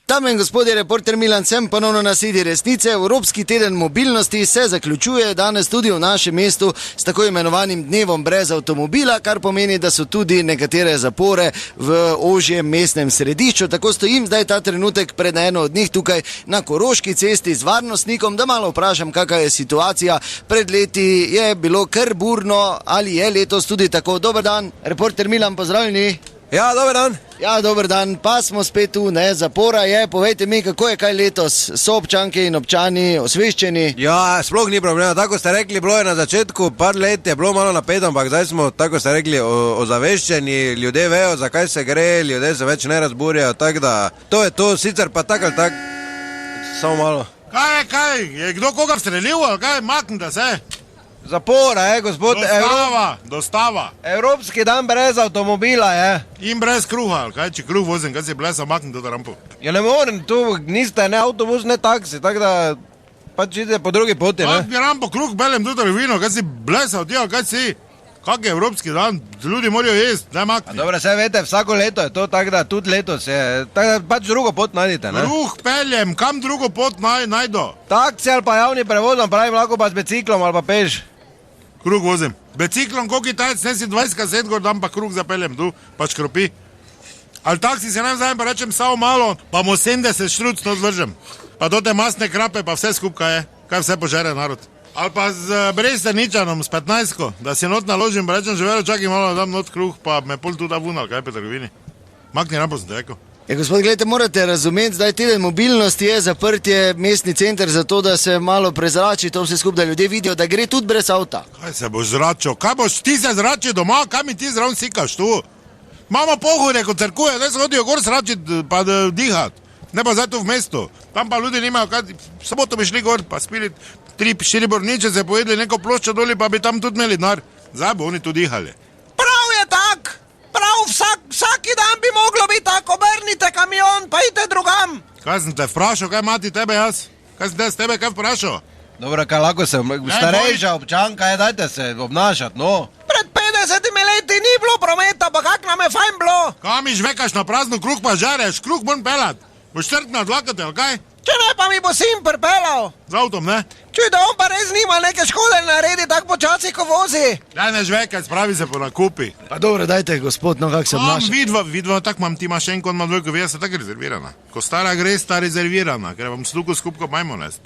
Dame in gospodje, reporter Milan sem ponovno na sledi resnice. Evropski teden mobilnosti se zaključuje danes tudi v našem mestu s tako imenovanim dnevom brez avtomobila, kar pomeni, da so tudi nekatere zapore v ožjem mestnem središču. Tako stojim zdaj ta trenutek pred eno od njih tukaj na Koroški cesti z varnostnikom, da malo vprašam, kakva je situacija. Pred leti je bilo kar burno, ali je letos tudi tako. Dober dan, reporter Milan, pozdravljeni. Ja, dober dan. Ja, dober dan, pa smo spet tu, ne, zapora je, povejte mi, kako je kaj letos, so občanke in občani osveščeni? Ja, sploh ni problema, tako ste rekli, bilo je na začetku, par let je bilo malo napeto, ampak zdaj smo, tako ste rekli, ozaveščeni, ljudje vejo, zakaj se gre, ljudje se več ne razburjajo, tako da, to je to, sicer pa tak ali tak, samo malo. Kaj, je kdo koga strelil, ali kaj, maknite se? Zapora, gospod. Dostava. Evropski dan brez avtomobila, je. In brez kruha, ali kaj, če kruh vozim, kaj si blesa, maknem to rampo. Ja, ne morem, tu niste ne avtobus, ne taksi, tako da pač idete po drugi poti, ne. Makni rampo, kruh belem tudi vino, kaj si blesa od tega, kaj si? Kak je evropski dan, ljudi morajo jesti, ne makni. Dobro, saj vete, vsako leto je to, tako da tudi letos je, tako da pač drugo pot najdite, ne. Kruh peljem, kam drugo pot najdo? Taksi ali pa javni prevozom, pravim, lahko pa s biciklom ali pa peš. Kruh vozim. Biciklom, ko Kitajec, ne si 20 kaset gor, dam pa kruh zapeljem tu, pač kropi. Ali taksi se nam zajem, pa rečem samo malo, pa mu 70 štruc not vržem. Pa do te masne krape, pa vse skupaj je, kaj vse požere narod. Ali pa z Bresteničanom, s 15-ko, da si not naložim, pa rečem, živelo, čakaj malo, da dam not kruh, pa me pol tu da vun, ali kaj pe trgovini. Makni rampo, sem te rekel. Ja, gospod, gledajte, morate razumeti, zdaj teden mobilnosti je zaprtje mestni center za to, da se malo prezrači to vse skupaj, da ljudje vidijo, da gre tudi brez avta. Kaj se boš zračil? Kaj boš ti se zračil doma? Kaj mi ti zraven sikaš tu? Imamo pohode, ko crkuje, da se hodijo gor zračiti, pa dihat. Ne pa zdaj tu v mestu. Tam pa ljudi nimajo, kaj, soboto bi šli gor, pa spili 3-4 borniče, se pojedli neko ploščo doli, pa bi tam tudi imeli denar. Zdaj bo oni tu dihali. Prav je tak! Prav, vsaki dan bi moglo biti tako, obrnite kamion, pa idite drugam. Kaj sem te vprašal, kaj mati tebe jaz? Kaj sem te s tebe kaj vprašal? Dobro, kaj lahko se, starejša občanka je, dajte se obnašati, no. Pred 50 leti ni bilo prometa, pa kak nam je fajn bilo. Kaj mi žvekaš na prazno kruh pa žareš, kruh moram pelat. Boš trtna dlakate, ali kaj? Če ne, pa mi bo sin pripelal. Z avtom, ne? Čuj, da on pa res nima neke škode naredi, tako počasi, ko vozi. Daj ne žvekaj, spravi se po nakupi. Pa dobro, dajte, gospod, no kak se obnaša. Vidva, tako imam, ti imaš enko, imam dvojko, vija se tako rezervirana. Ko stara gre, sta rezervirana, ker vam sluko skupko majmonest.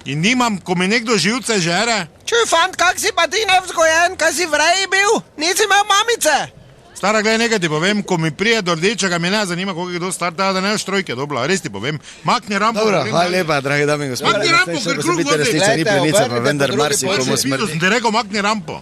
In nimam, ko mi nekdo živce žere. Čuj, fant, kak si pa ti nevzgojen, kaj si v reji bil? Nisi imel mamice. Stara, gledaj, nekaj ti povem, ko mi prije do rdečega, mi ne zanima, koliko je kdo star, da ne veš trojke, dobla, res ti povem. Makni rampo. Dobro, hvala lepa, dragi dame in gospodje. Makni rampo, ker kruh vodi. Resnica ni plenica, pa vendar marsikomu smrti. Sem ti rekel, makni rampo.